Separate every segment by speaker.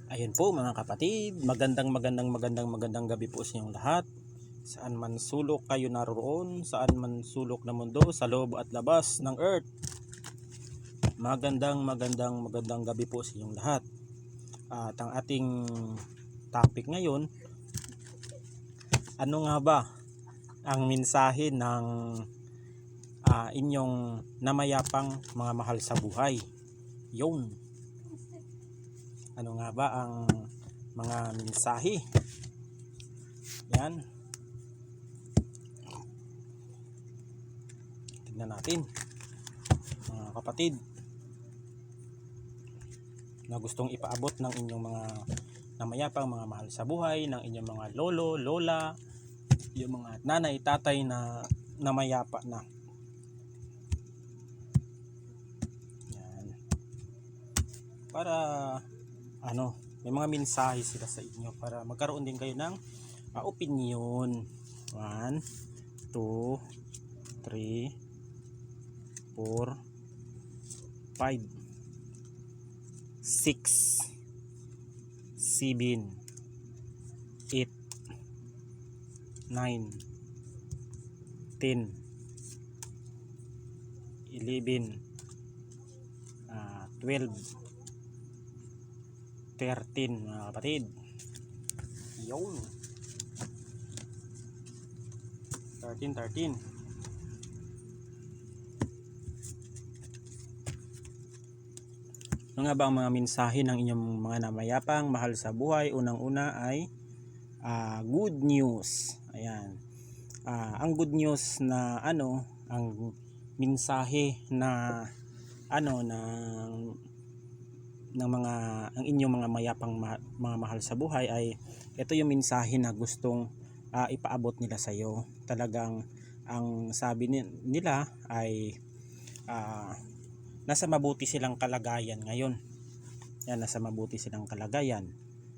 Speaker 1: Ayun po mga kapatid, magandang gabi po sa inyong lahat. Saan man sulok kayo naroon, saan man sulok na mundo, sa loob at labas ng earth. Magandang gabi po sa inyong lahat. At ang ating topic ngayon, ano nga ba ang mensahe ng inyong namayapang mga mahal sa buhay? Yun. Ano nga ba ang mga mensahe? Yan. Tignan natin mga kapatid na gustong ipaabot ng inyong mga namayapang mga mahal sa buhay, ng inyong mga lolo, lola, yung mga nanay, tatay na namayapa na. Yan. Para may mga mensahe sila sa inyo para magkaroon din kayo ng opinion. 1, 2, 3, 4, 5, 6, 7, 8, 9, 10, 11, 12, 13 mga kapatid. Yun. 13. Ano nga ba ang mga mensahe ng inyong mga namayapang mahal sa buhay? Unang-una ay good news. Ayan. Ang good news na ang mensahe na ng mga ang inyong mga mayapang mga mahal sa buhay ay ito yung mensahe na gustong ipaabot nila sa iyo. Talagang ang sabi nila ay nasa mabuti silang kalagayan ngayon. Yan, nasa mabuti silang kalagayan.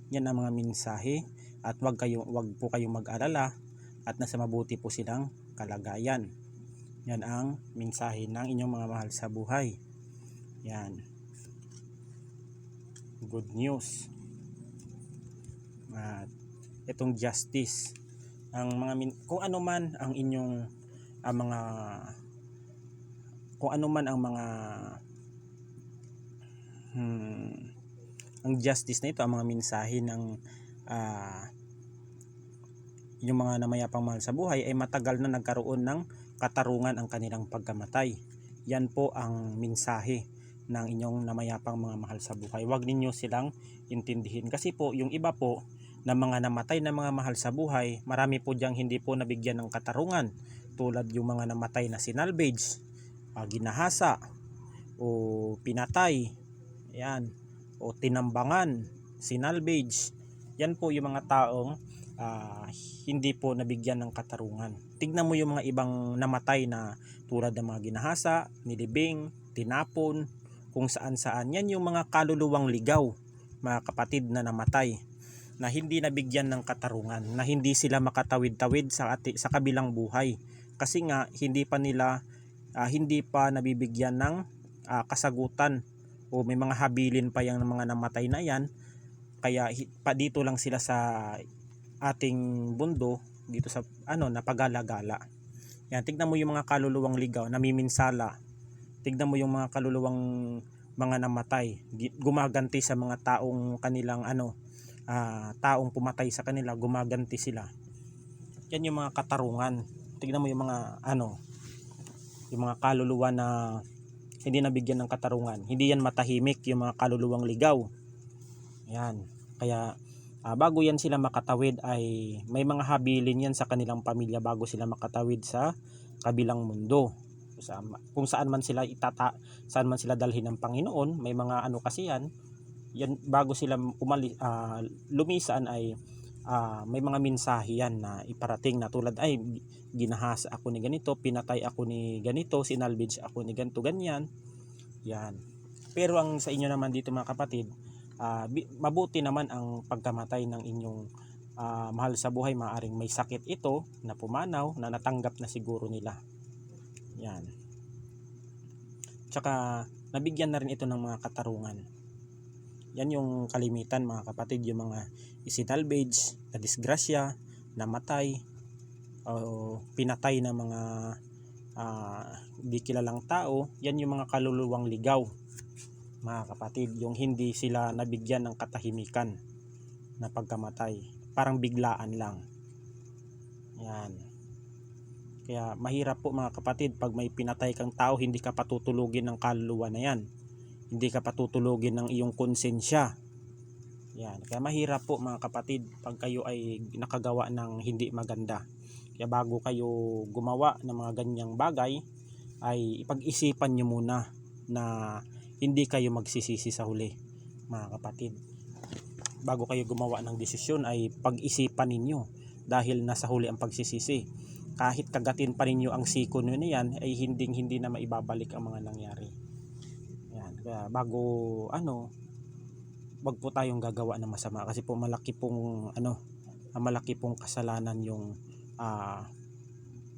Speaker 1: Yan ang mga mensahe at wag po kayong mag-alala at nasa mabuti po silang kalagayan. Yan ang mensahe ng inyong mga mahal sa buhay. Yan. Good news. At itong justice. Ang mga kung ano man ang inyong mga kung ano man ang mga ang justice na ito, ang mga mensahe ng yung mga namayapang mahal sa buhay ay matagal na nagkaroon ng katarungan ang kanilang pagkamatay. Yan po ang mensahe ng inyong namayapang mga mahal sa buhay. Huwag ninyo silang intindihin kasi po yung iba po na mga namatay na mga mahal sa buhay, marami po diyang hindi po nabigyan ng katarungan, tulad yung mga namatay na sinalvage, ginahasa o pinatay, yan, o tinambangan, sinalvage. Yan po yung mga taong hindi po nabigyan ng katarungan. Tignan mo yung mga ibang namatay na tulad ng mga ginahasa, nilibing, tinapon, kung saan-saan. Yan yung mga kaluluwang ligaw, mga kapatid, na namatay, na hindi nabigyan ng katarungan, na hindi sila makatawid-tawid sa kabilang buhay. Kasi nga hindi pa nabibigyan ng kasagutan, o may mga habilin pa yang mga namatay na yan, kaya dito lang sila sa ating mundo, dito sa napagala-gala. Yan, tignan mo yung mga kaluluwang ligaw, namiminsala. Tignan mo yung mga kaluluwang mga namatay, gumaganti sa mga taong kanilang taong pumatay sa kanila, gumaganti sila. Yan yung mga katarungan. Tignan mo yung mga yung mga kaluluwa na hindi nabigyan ng katarungan. Hindi yan matahimik, yung mga kaluluwang ligaw. Yan. Kaya bago yan sila makatawid ay may mga habilin yan sa kanilang pamilya bago sila makatawid sa kabilang mundo. Kung saan man sila saan man sila dalhin ng Panginoon, may mga kasi yan bago sila lumisan ay may mga mensahe yan na iparating, na tulad ay ginahasa ako ni ganito, pinatay ako ni ganito, sinalvage ako ni ganito, ganyan. Yan. Pero ang sa inyo naman dito mga kapatid, mabuti naman ang pagkamatay ng inyong mahal sa buhay. Maaring may sakit ito na pumanaw, na natanggap na siguro nila. Yan. Tsaka nabigyan na rin ito ng mga katarungan. Yan yung kalimitan mga kapatid, yung mga isinalvage, na disgrasya, namatay, o pinatay na mga di kilalang tao. Yan yung mga kaluluwang ligaw mga kapatid, yung hindi sila nabigyan ng katahimikan na pagkamatay, parang biglaan lang. Yan. Kaya mahirap po mga kapatid pag may pinatay kang tao, hindi ka patutulugin ng kaluluwa na yan, hindi ka patutulugin ng iyong konsensya. Yan. Kaya mahirap po mga kapatid pag kayo ay nakagawa ng hindi maganda. Kaya bago kayo gumawa ng mga ganyang bagay, ay ipag-isipan nyo muna na hindi kayo magsisisi sa huli mga kapatid. Bago kayo gumawa ng desisyon ay pag-isipan ninyo, dahil nasa huli ang pagsisisi. Kahit kagatin pa ninyo ang siko nyo na yan, ay hindi na maibabalik ang mga nangyari. Yan. Kaya bago wag po tayong gagawa ng masama, kasi po malaki pong kasalanan yung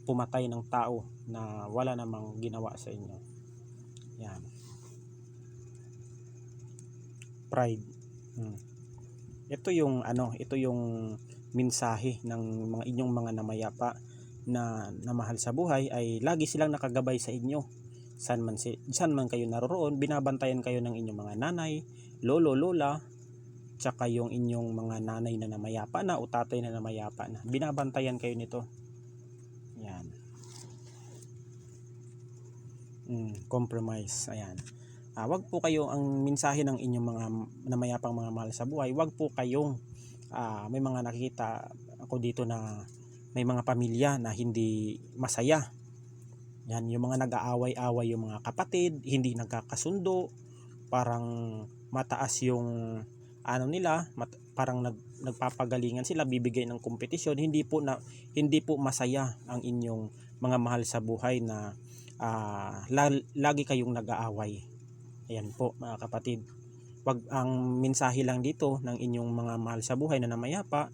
Speaker 1: pumatay ng tao na wala namang ginawa sa inyo. Yan. Pride. Ito yung mensahe ng mga inyong mga namayapa na mahal sa buhay, ay lagi silang nakagabay sa inyo. Saan man kayo naroroon, binabantayan kayo ng inyong mga nanay, lolo, lola, tsaka yung inyong mga nanay na namayapa na o tatay na namayapa na. Binabantayan kayo nito. Yan. Compromise. Ayan. Wag po kayo, ang mensahe ng inyong mga namayapang mga mahal sa buhay, wag po kayong may mga nakikita ako dito na may mga pamilya na hindi masaya. Yan, yung mga nag-aaway-away yung mga kapatid, hindi nagkakasundo, parang mataas yung nila, parang nagpapagalingan sila, bibigay ng kompetisyon. Hindi po masaya ang inyong mga mahal sa buhay na lagi kayong nag-aaway. Ayan po mga kapatid. Ang mensahe lang dito ng inyong mga mahal sa buhay na namayapa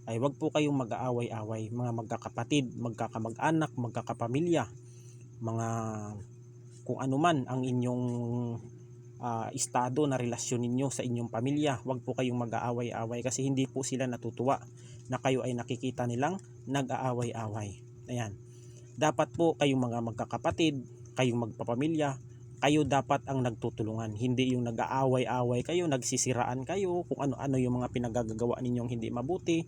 Speaker 1: ay wag po kayong mag-aaway-away, mga magkakapatid, magkakamag-anak, magkakapamilya, mga kung ano man ang inyong estado na relasyon ninyo sa inyong pamilya. Wag po kayong mag-aaway-away, kasi hindi po sila natutuwa na kayo ay nakikita nilang nag-aaway-away. Ayan. Dapat po kayong mga magkakapatid, kayong magpapamilya, kayo dapat ang nagtutulungan, hindi yung nag-aaway-away kayo, nagsisiraan kayo, kung ano-ano yung mga pinagagagawa ninyong hindi mabuti.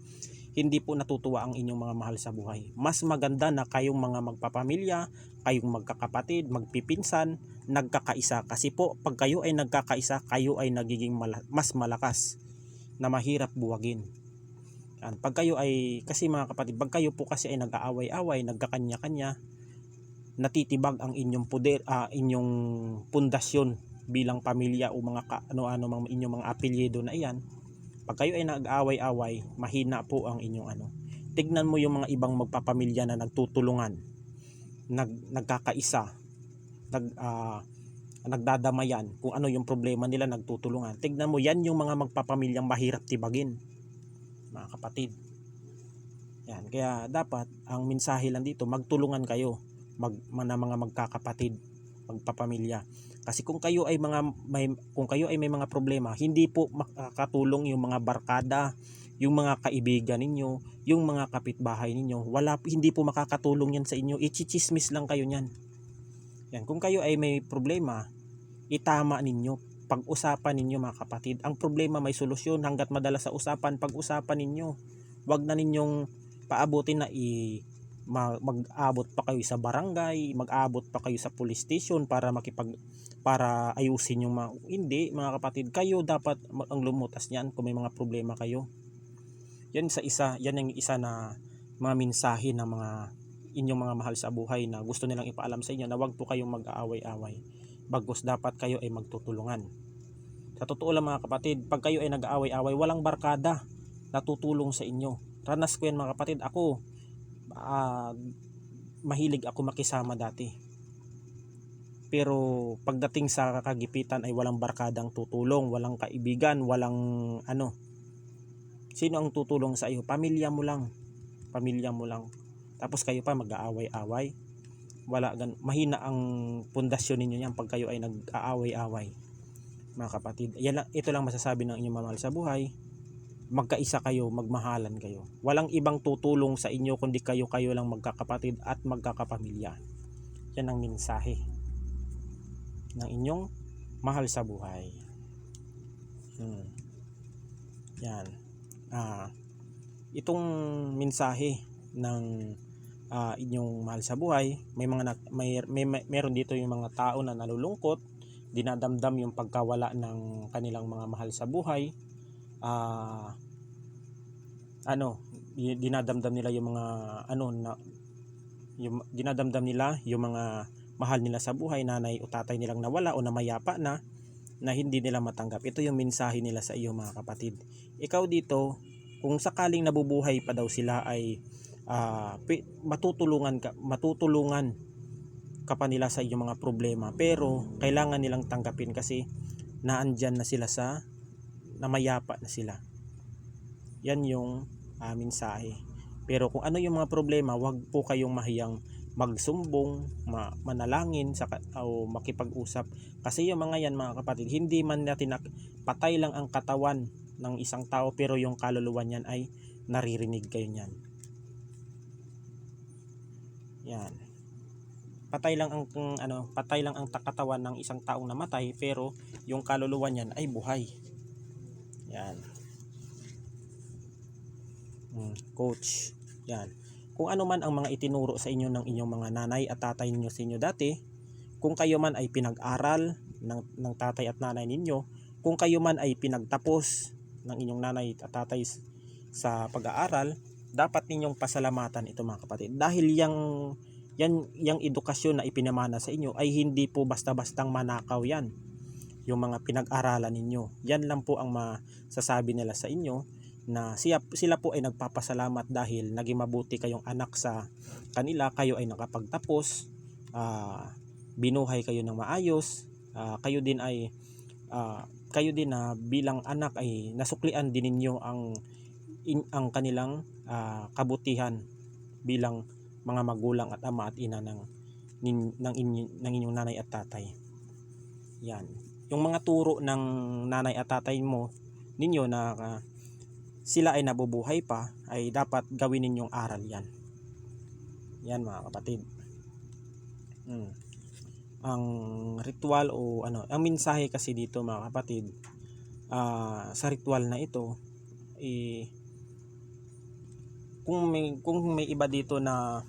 Speaker 1: Hindi po natutuwa ang inyong mga mahal sa buhay. Mas maganda na kayong mga magpapamilya, kayong magkakapatid, magpipinsan, nagkakaisa. Kasi po pag kayo ay nagkakaisa, kayo ay nagiging mas malakas na mahirap buwagin. Pag kayo ay, kasi mga kapatid, pag kayo po kasi ay nag-aaway-away, nagkakanya-kanya, natitibag ang inyong poder, inyong pundasyon bilang pamilya o mga ano-ano mga inyong mga apelyido na iyan. Pag kayo ay nag-aaway-away, mahina po ang inyong Tignan mo yung mga ibang magpapamilya na nagtutulungan, nagkakaisa, nagdadamayan, kung ano yung problema nila, nagtutulungan. Tignan mo, yan yung mga magpapamilyang mahirap tibagin, mga kapatid. Yan. Kaya dapat ang mensahe lang dito, magtulungan kayo, mga magkakapatid, magpapamilya. Kasi kung kayo ay may mga problema, hindi po makakatulong yung mga barkada, yung mga kaibigan ninyo, yung mga kapitbahay ninyo. Hindi po makakatulong yan sa inyo. Ichichismis lang kayo niyan. Yan, kung kayo ay may problema, itama ninyo, pag-usapan ninyo mga kapatid. Ang problema may solusyon, hangga't madala sa usapan, pag-usapan ninyo. Wag na ninyong paabutin na mag-abot pa kayo sa barangay, mag-abot pa kayo sa police station para ayusin yung hindi, mga kapatid. Kayo dapat ang lumutas niyan kung may mga problema kayo. Yan yung isa na mga mensahe ng mga inyong mga mahal sa buhay na gusto nilang ipaalam sa inyo, na wag po kayong mag-aaway-away. Bagkus dapat kayo ay magtutulungan. Sa totoo lang mga kapatid, pag kayo ay nag-aaway-away, walang barkada na tutulong sa inyo. Ranas ko yan mga kapatid. Ako, mahilig ako makisama dati, pero pagdating sa kagipitan ay walang barkadang tutulong, walang kaibigan, walang sino ang tutulong sa iyo? Pamilya mo lang, tapos kayo pa mag-aaway-away. Mahina ang pundasyon ninyo yan pag kayo ay nag-aaway-away. mga kapatid. Ito lang masasabi ng inyong mamahal sa buhay. Magkaisa kayo, magmahalan kayo. Walang ibang tutulong sa inyo kundi kayo lang magkakapatid at magkakapamilya. Yan ang mensahe ng inyong mahal sa buhay. Yan. Itong mensahe ng inyong mahal sa buhay, meron dito yung mga tao na nalulungkot, dinadamdam yung pagkawala ng kanilang mga mahal sa buhay. Dinadamdam nila yung mga dinadamdam nila yung mga mahal nila sa buhay, nanay o tatay nilang nawala o namayapa na hindi nila matanggap. Ito yung mensahe nila sa iyo, mga kapatid. Ikaw dito, kung sakaling nabubuhay pa daw sila, ay matutulungan ka pa nila sa iyong mga problema, pero kailangan nilang tanggapin kasi naandyan na sila sa namayapa na sila. Yan yung mensahe. Pero kung ano yung mga problema, wag po kayong mahiyang magsumbong, manalangin o makipag-usap, kasi yung mga yan, mga kapatid, hindi man natin patay lang ang katawan ng isang tao, pero yung kaluluwa niyan ay naririnig kayo niyan. Yan. Patay lang ang katawan ng isang taong namatay, pero yung kaluluwa niyan ay buhay. Yan. Coach. Yan. Kung ano man ang mga itinuro sa inyo ng inyong mga nanay at tatay ninyo sa inyo dati, kung kayo man ay pinag-aral ng tatay at nanay ninyo, kung kayo man ay pinagtapos ng inyong nanay at tatay sa pag-aaral, dapat ninyong pasalamatan ito, mga kapatid. Dahil yung edukasyon na ipinamana sa inyo ay hindi po basta-bastang manakaw yan. Yung mga pinag-aralan ninyo, yan lang po ang masasabi nila sa inyo, na sila po ay nagpapasalamat dahil naging mabuti kayong anak sa kanila, kayo ay nakapagtapos, binuhay kayo ng maayos, kayo din na bilang anak ay nasuklian din ninyo ang kanilang kabutihan bilang mga magulang at ama at ina ng inyong nanay at tatay. Yan. Yung mga turo ng nanay at tatay ninyo na sila ay nabubuhay pa, ay dapat gawin ninyong aral yan. Yan, mga kapatid. Ang ritual ang mensahe kasi dito, mga kapatid, sa ritual na ito, kung may iba dito na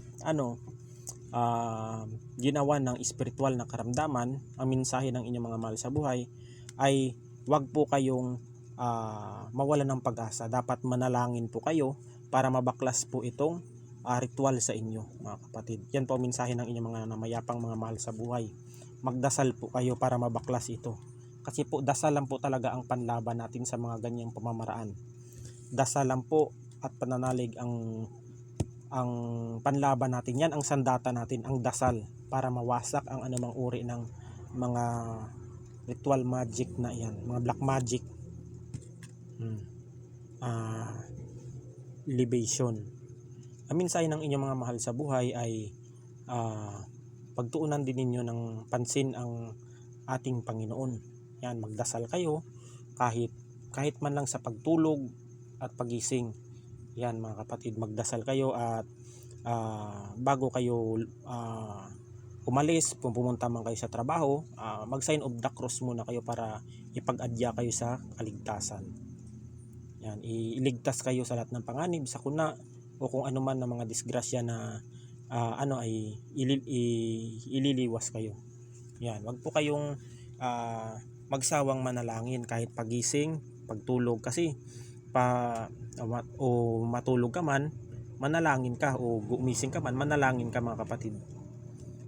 Speaker 1: ginawa ng espiritual na karamdaman, ang mensahe ng inyong mga mahal sa buhay ay wag po kayong mawalan ng pag-asa. Dapat manalangin po kayo para mabaklas po itong ritual sa inyo, mga kapatid. Yan po ang mensahe ng inyong mga namayapang mga mahal sa buhay. Magdasal po kayo para mabaklas ito. Kasi po, dasal lang po talaga ang panlaban natin sa mga ganyang pamamaraan. Dasal lang po at pananalig ang panlaban natin. Yan ang sandata natin, ang dasal, para mawasak ang anumang uri ng mga ritual magic na yan, mga black magic, libation. Ang mensahe ng inyong mga mahal sa buhay ay pagtuunan din ninyo ng pansin ang ating Panginoon. Yan, magdasal kayo kahit man lang sa pagtulog at pagising. Yan, mga kapatid, magdasal kayo at bago kayo umalis, kung pumunta man kayo sa trabaho, mag-sign of the cross muna kayo para ipag-adya kayo sa kaligtasan. Yan, iligtas kayo sa lahat ng panganib, sakuna, o kung ano man na mga disgrasya na ay ililiwas kayo. Yan, wag po kayong magsawang manalangin kahit pagising, pagtulog, kasi matulog ka man, manalangin ka, o gumising ka man, manalangin ka, mga kapatid.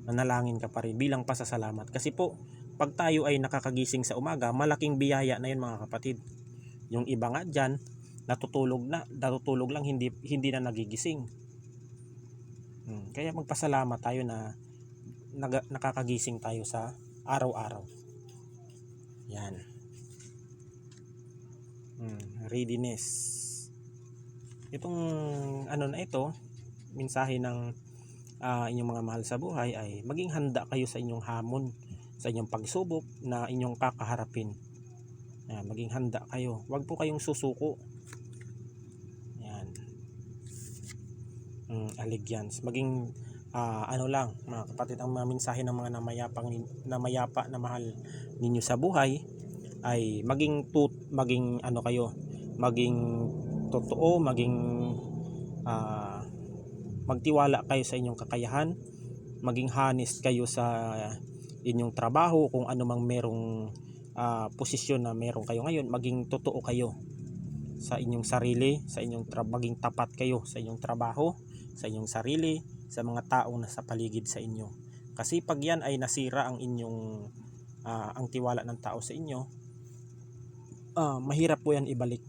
Speaker 1: Manalangin ka pa rin bilang pasasalamat. Kasi po, pag tayo ay nakakagising sa umaga, malaking biyaya na yun, mga kapatid. Yung iba nga dyan, natutulog lang, hindi na nagigising. Kaya magpasalamat tayo na nakakagising tayo sa araw-araw. Yan. Readiness. Itong na ito, mensahe ng inyong mga mahal sa buhay ay maging handa kayo sa inyong hamon, sa inyong pagsubok na inyong kakaharapin. Ayan, maging handa kayo. Huwag po kayong susuko. Ayan. Aligyans. Maging ano lang, mga kapatid, ang mga mensahe ng mga namayapa na mahal ninyo sa buhay ay maging ano kayo, maging totoo, maging magtiwala kayo sa inyong kakayahan, maging honest kayo sa inyong trabaho, kung ano mang merong posisyon na meron kayo ngayon, maging totoo kayo sa inyong sarili, sa inyong maging tapat kayo sa inyong trabaho, sa inyong sarili, sa mga taong nasa paligid sa inyo. Kasi pag yan ay nasira ang inyong ang tiwala ng tao sa inyo, mahirap po yan ibalik.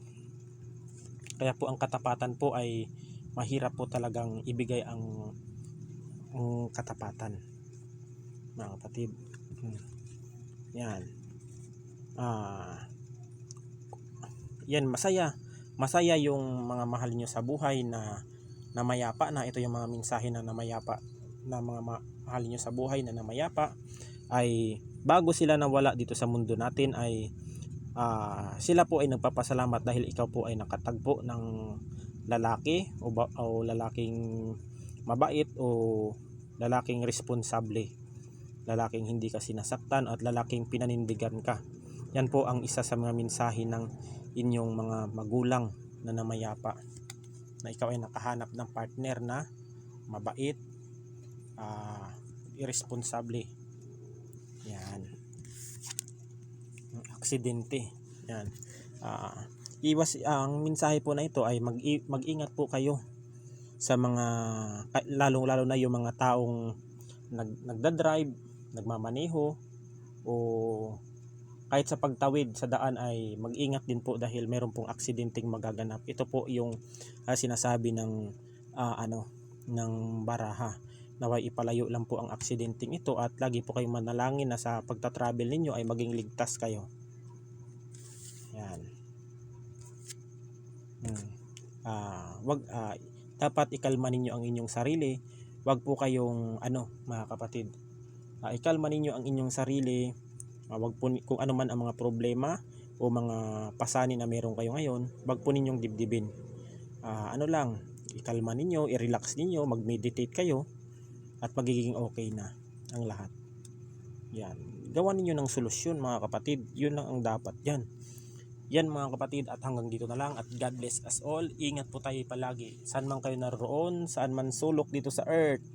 Speaker 1: Kaya po ang katapatan po ay mahirap po talagang ibigay ang katapatan, mga kapatid. Yan. Yan, masaya yung mga mahal nyo sa buhay na namayapa na. Ito yung mga mensahe na namayapa, na mga mahal nyo sa buhay na namayapa, ay bago sila nawala dito sa mundo natin ay sila po ay nagpapasalamat dahil ikaw po ay nakatagpo ng lalaki o lalaking mabait o lalaking responsable, lalaking hindi ka sinasaktan at lalaking pinanindigan ka. Yan po ang isa sa mga mensahe ng inyong mga magulang na namayapa, na ikaw ay nakahanap ng partner na mabait, irresponsable. Yan. Aksidente. Yan. Ang mensahe po na ito ay mag-ingat po kayo sa mga lalo na yung mga taong nagdadrive, nagmamaneho, o kahit sa pagtawid sa daan ay mag-ingat din po dahil meron pong aksidenteng magaganap. Ito po yung sinasabi ng ng baraha. Naway ipalayo lang po ang aksidenteng ito at lagi po kayong manalangin na sa pagta-travel ninyo ay maging ligtas kayo. Yan. Dapat ikalma ninyo ang inyong sarili. Wag po kayong mga kapatid. Ikalma ninyo ang inyong sarili. Wag po, kung ano man ang mga problema o mga pasanin na meron kayo ngayon, wag po ninyong dibdibin. Ikalma ninyo, i-relax ninyo, mag-meditate kayo at magiging okay na ang lahat. Yan. Gawan ninyo ng solusyon, mga kapatid. Yun lang ang dapat yan. Yan, mga kapatid, at hanggang dito na lang at God bless us all. Ingat po tayo palagi. Saan man kayo naroon, saan man sulok dito sa earth.